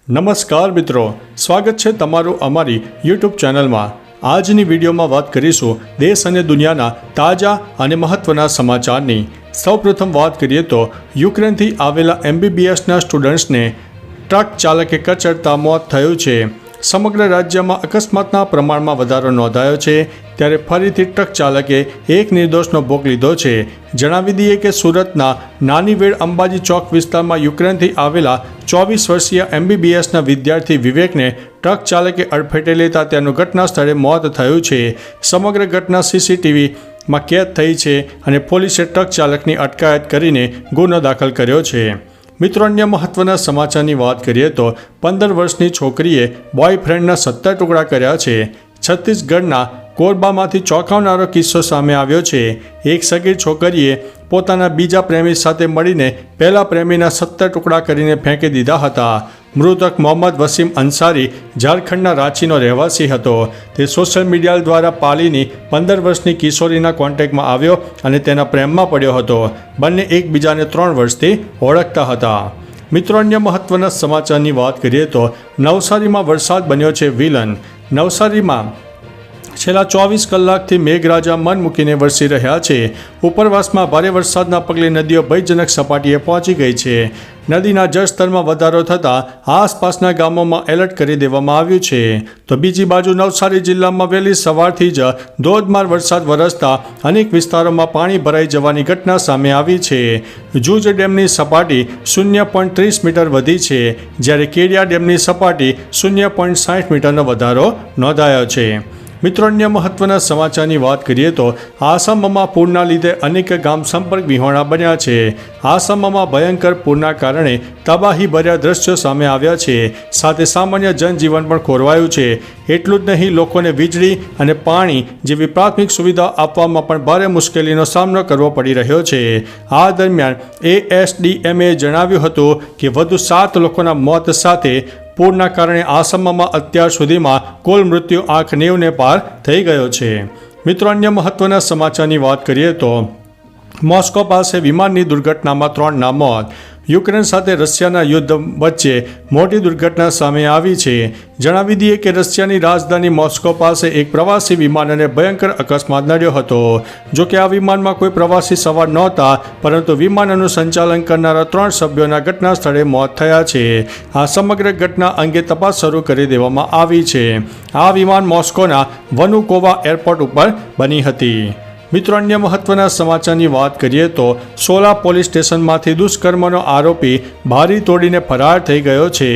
નમસ્કાર મિત્રો, સ્વાગત છે તમારું અમારી યુટ્યુબ ચેનલમાં। આજની વિડીયોમાં વાત કરીશું દેશ અને દુનિયાના તાજા અને મહત્વના સમાચારની। સૌપ્રથમ વાત કરીએ તો યુક્રેનથી આવેલા MBBSના સ્ટુડન્ટ્સને ટ્રક ચાલકે કચડતા મોત થયું છે। સમગ્ર રાજ્યમાં અકસ્માતના પ્રમાણમાં વધારો નોંધાયો છે, ત્યારે ફરીથી ટ્રક ચાલકે એક નિર્દોષનો ભોગ લીધો છે। જણાવી દઈએ કે સુરતના નાનીવેડ અંબાજી ચોક વિસ્તારમાં યુક્રેનથી આવેલા 24 વર્ષીય MBBSના વિદ્યાર્થી વિવેકને ટ્રક ચાલકે અડફેટે લેતા તેનું ઘટના સ્થળે મોત થયું છે। સમગ્ર ઘટના CCTVમાં કેદ થઈ છે અને પોલીસે ટ્રક ચાલકની અટકાયત કરીને ગુનો દાખલ કર્યો છે। મિત્રો, અન્ય મહત્વના સમાચારની વાત કરીએ તો 15 વર્ષની છોકરીએ બોયફ્રેન્ડના 17 ટુકડા કર્યા છે। છત્તીસગઢના કોરબામાંથી ચોંકાવનારો કિસ્સો સામે આવ્યો છે। એક સગીર છોકરીએ પોતાના બીજા પ્રેમી સાથે મળીને પહેલા પ્રેમીના 17 ટુકડા કરીને ફેંકી દીધા હતા। મૃતક મોહમ્મદ વસીમ અંસારી ઝારખંડના રાંચીનો રહેવાસી હતો। તે સોશિયલ મીડિયા દ્વારા પાલીની 15 વર્ષની કિશોરીના કોન્ટેક્ટમાં આવ્યો અને તેના પ્રેમમાં પડ્યો હતો। બંને એકબીજાને 3 વર્ષથી ઓળખતા હતા। મિત્રો, અન્ય મહત્વના સમાચારની વાત કરીએ તો નવસારીમાં વરસાદ બન્યો છે વિલન। નવસારીમાં છેલ્લા 24 કલાકથી મેઘરાજા મન મૂકીને વરસી રહ્યા છે। ઉપરવાસમાં ભારે વરસાદના પગલે નદીઓ ભયજનક સપાટીએ પહોંચી ગઈ છે। નદીના જળસ્તરમાં વધારો થતાં આસપાસના ગામોમાં એલર્ટ કરી દેવામાં આવ્યું છે। તો બીજી બાજુ નવસારી જિલ્લામાં વહેલી સવારથી જ ધોધમાર વરસાદ વરસતા અનેક વિસ્તારોમાં પાણી ભરાઈ જવાની ઘટના સામે આવી છે। જૂજ ડેમની સપાટી 0.30 મીટર વધી છે, જ્યારે કેડિયા ડેમની સપાટી 0.60 મીટરનો વધારો નોંધાયો છે। મિત્રો, અન્ય મહત્વના સમાચારની વાત કરીએ તો આસામમાં પૂરના લીધે અનેક ગામ સંપર્ક વિહોણા બન્યા છે। આસામમાં ભયંકર પૂરના કારણે તબાહીભર્યા દ્રશ્યો સામે આવ્યા છે, સાથે સામાન્ય જનજીવન પણ ખોરવાયું છે। એટલું જ નહીં, લોકોને વીજળી અને પાણી જેવી પ્રાથમિક સુવિધા આપવામાં પણ ભારે મુશ્કેલીનો સામનો કરવો પડી રહ્યો છે। આ દરમિયાન ASDMએ જણાવ્યું હતું કે વધુ 7 લોકોના મોત સાથે પૂરના કારણે આસામમાં અત્યાર સુધીમાં કુલ મૃત્યુ આંક 90ને પાર થઈ ગયો છે। મિત્રો, અન્ય મહત્વના સમાચારની વાત કરીએ તો મોસ્કો પાસે વિમાનની દુર્ઘટનામાં 3ના મોત। યુક્રેન સાથે રશિયાના યુદ્ધ વચ્ચે મોટી દુર્ઘટના સામે આવી છે। જણાવી દઈએ કે રશિયાની રાજધાની મોસ્કો પાસે એક પ્રવાસી વિમાન અને ભયંકર અકસ્માત નડ્યો હતો। જો કે આ વિમાનમાં કોઈ પ્રવાસી સવાર નહોતા, પરંતુ વિમાનનું સંચાલન કરનારા 3 સભ્યોના ઘટના સ્થળે મોત થયા છે। આ સમગ્ર ઘટના અંગે તપાસ શરૂ કરી દેવામાં આવી છે। આ વિમાન મોસ્કોના વનુકોવા એરપોર્ટ ઉપર બની હતી। મિત્રો, અન્ય મહત્વના સમાચારની વાત કરીએ તો સોલા પોલીસ સ્ટેશનમાંથી દુષ્કર્મનો આરોપી બારી તોડીને ફરાર થઈ ગયો છે।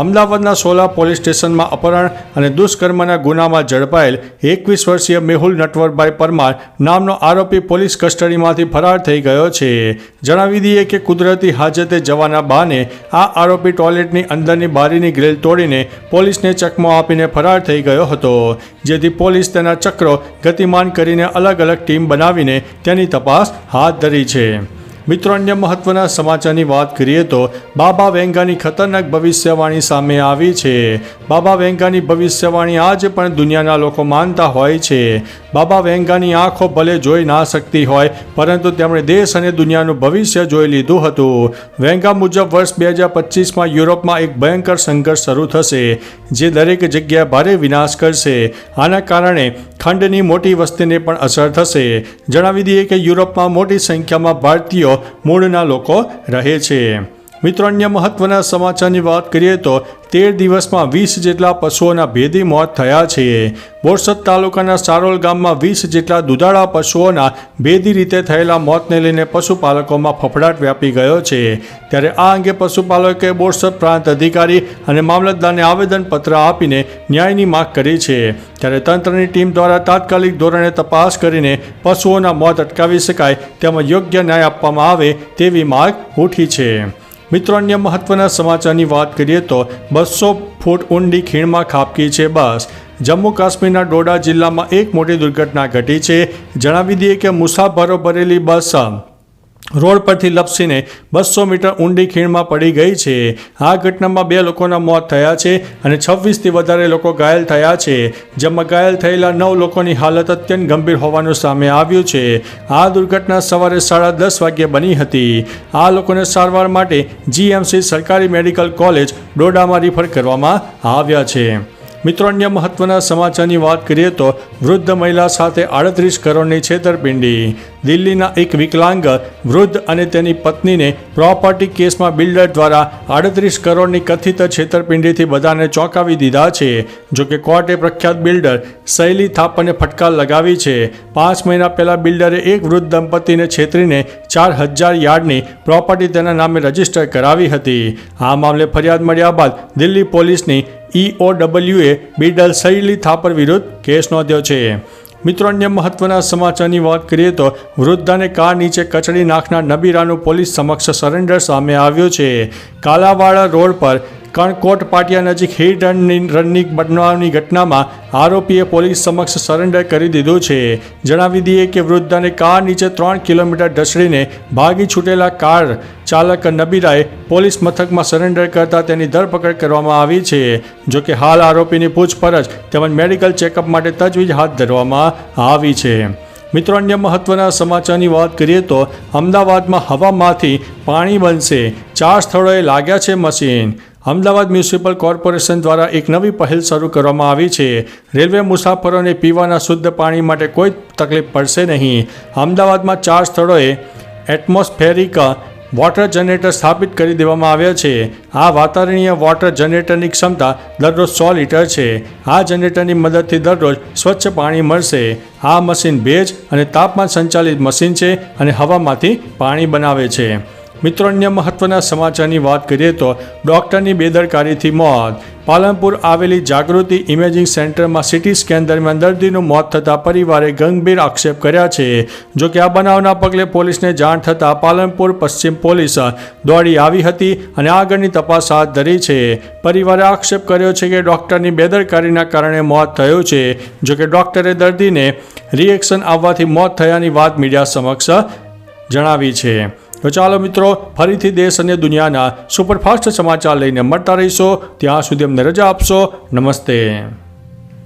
અમદાવાદના સોલા પોલીસ સ્ટેશનમાં અપહરણ અને દુષ્કર્મના ગુનામાં ઝડપાયેલ 21 વર્ષીય મેહુલ નટવરભાઈ પરમાર નામનો આરોપી પોલીસ કસ્ટડીમાંથી ફરાર થઈ ગયો છે। જણાવી દઈએ કે કુદરતી હાજતે જવાના બહાને આ આરોપી ટોયલેટની અંદરની બારીની ગ્રીલ તોડીને પોલીસને ચકમો આપીને ફરાર થઈ ગયો હતો, જેથી પોલીસ તેના ચક્રો ગતિમાન કરીને અલગ અલગ ટીમ બનાવીને તેની તપાસ હાથ ધરી છે। મિત્રો, અન્ય મહત્વના સમાચારની વાત કરીએ તો બાબા વેંગાની ખતરનાક ભવિષ્યવાણી સામે આવી છે। બાબા વેંગાની ભવિષ્યવાણી આજે પણ દુનિયાના લોકો માનતા હોય છે। બાબા વેંગાની આંખો ભલે જોઈ ના શકતી હોય, પરંતુ તેમણે દેશ અને દુનિયાનું ભવિષ્ય જોઈ લીધું હતું। વેંગા મુજબ વર્ષ 2025માં યુરોપમાં એક ભયંકર સંઘર્ષ શરૂ થશે, જે દરેક જગ્યાએ ભારે વિનાશ કરશે। આના કારણે ખંડની મોટી વસ્તીને પણ અસર થશે। જણાવી દઈએ કે યુરોપમાં મોટી સંખ્યામાં ભારતીયો મૂળના લોકો રહે છે। મિત્રો, અન્ય મહત્વના સમાચારની વાત કરીએ તો 13 દિવસમાં 20 જેટલા પશુઓના ભેદી મોત થયા છે। બોરસદ તાલુકાના સારોલ ગામમાં 20 જેટલા દુધાળા પશુઓના ભેદી રીતે થયેલા મોતને લઈને પશુપાલકોમાં ફફડાટ વ્યાપી ગયો છે। ત્યારે આ અંગે પશુપાલકોએ બોરસદ પ્રાંત અધિકારી અને મામલતદારને આવેદનપત્ર આપીને ન્યાયની માંગ કરી છે। ત્યારે તંત્રની ટીમ દ્વારા તાત્કાલિક ધોરણે તપાસ કરીને પશુઓના મોત અટકાવી શકાય તેમજ યોગ્ય ન્યાય આપવામાં આવે તેવી માંગ ઉઠી છે। મિત્રો, અન્ય મહત્વના સમાચારની વાત કરીએ તો 200 ફૂટ ઊંડી ખીણમાં ખાબકી છે બસ। જમ્મુ કાશ્મીરના ડોડા જિલ્લામાં એક મોટી દુર્ઘટના ઘટી છે। જણાવી દઈએ કે મુસાફરો ભરેલી બસ રોડ પરથી લપસીને 200 મીટર ઊંડી ખીણમાં પડી ગઈ છે. આ ઘટનામાં 2 લોકોના મોત થયા છે અને 26થી વધારે લોકો ઘાયલ થયા છે, જેમાં ઘાયલ થયેલા 9 લોકોની હાલત અત્યંત ગંભીર હોવાનું સામે આવ્યું છે. આ દુર્ઘટના સવારે 10:30 વાગ્યે બની હતી. આ લોકોને સારવાર માટે GMC સરકારી મેડિકલ કોલેજ ડોડામાં રિફર કરવામાં આવ્યા છે. મિત્રો, અન્ય મહત્વના સમાચારની વાત કરીએ તો વૃદ્ધ મહિલા સાથે 38 કરોડની છેતરપિંડી. દિલ્હીના એક વિકલાંગ વૃદ્ધ અને તેની પત્નીને પ્રોપર્ટી કેસમાં બિલ્ડર દ્વારા 38 કરોડની કથિત છેતરપિંડીથી બધાને ચોંકાવી દીધા છે. જોકે કોર્ટે પ્રખ્યાત બિલ્ડર શૈલી થાપરને ફટકાર લગાવી છે. 5 મહિના પહેલા બિલ્ડરે એક વૃદ્ધ દંપતીને છેતરીને 4000 યાર્ડની પ્રોપર્ટી તેના નામે રજીસ્ટર કરાવી હતી. આ મામલે ફરિયાદ મળ્યા બાદ દિલ્હી પોલીસની EOWએ બિલ્ડર શૈલી થાપર વિરુદ્ધ કેસ નોંધ્યો છે. મિત્રો, અન્ય મહત્વના સમાચારની વાત કરીએ તો વૃદ્ધાને કાર નીચે કચડી નાખનાર નબીરાનું પોલીસ સમક્ષ સરેન્ડર સામે આવ્યું છે. કાલાવાડા રોડ પર કણકોટ પાટિયા નજીક હિટ એન્ડ રનની બનાવની ઘટનામાં આરોપીએ પોલીસ સમક્ષ સરેન્ડર કરી દીધું છે. જણાવી દઈએ કે વૃદ્ધાને કાર નીચે 3 કિલોમીટર ઢસડીને ભાગી છૂટેલા કાર ચાલક નબીરાએ પોલીસ મથકમાં સરેન્ડર કરતા તેની ધરપકડ કરવામાં આવી છે. જોકે હાલ આરોપીની પૂછપરછ તેમજ મેડિકલ ચેકઅપ માટે તજવીજ હાથ ધરવામાં આવી છે. મિત્રો, અન્ય મહત્વના સમાચારની વાત કરીએ તો અમદાવાદમાં હવામાંથી પાણી બનશે, 4 સ્થળોએ લાગ્યા છે મશીન. અમદાવાદ મ્યુનિસિપલ કોર્પોરેશન દ્વારા એક નવી પહેલ શરૂ કરવામાં આવી છે. રેલવે મુસાફરોને પીવાના શુદ્ધ પાણી માટે કોઈ તકલીફ પડશે નહીં. અમદાવાદમાં 4 સ્થળોએ એટમોસ્ફેરિક વોટર જનરેટર સ્થાપિત કરી દેવામાં આવ્યા છે. આ વાતાવરણીય વોટર જનરેટરની ક્ષમતા દરરોજ 100 લીટર છે. આ જનરેટરની મદદથી દરરોજ સ્વચ્છ પાણી મળશે. આ મશીન ભેજ અને તાપમાન સંચાલિત મશીન છે અને હવામાંથી પાણી બનાવે છે. મિત્રો, અન્ય મહત્વના સમાચારની વાત કરીએ તો ડૉક્ટરની બેદરકારીથી મોત. પાલનપુર આવેલી જાગૃતિ ઇમેજિંગ સેન્ટરમાં સિટી સ્કેન દરમિયાન દર્દીનું મોત થતાં પરિવારે ગંભીર આક્ષેપ કર્યા છે. જોકે આ બનાવના પગલે પોલીસને જાણ થતાં પાલનપુર પશ્ચિમ પોલીસ દોડી આવી હતી અને આગળની તપાસ હાથ ધરી છે. પરિવારે આક્ષેપ કર્યો છે કે ડૉક્ટરની બેદરકારીના કારણે મોત થયું છે. જોકે ડૉક્ટરે દર્દીને રિએક્શન આવવાથી મોત થયાની વાત મીડિયા સમક્ષ જણાવી છે. તો ચાલો મિત્રો, ફરીથી દેશ અને દુનિયાના સુપરફાસ્ટ સમાચાર લઈને મળતા રહીશો. ત્યાં સુધી અમને રજા આપશો. નમસ્તે.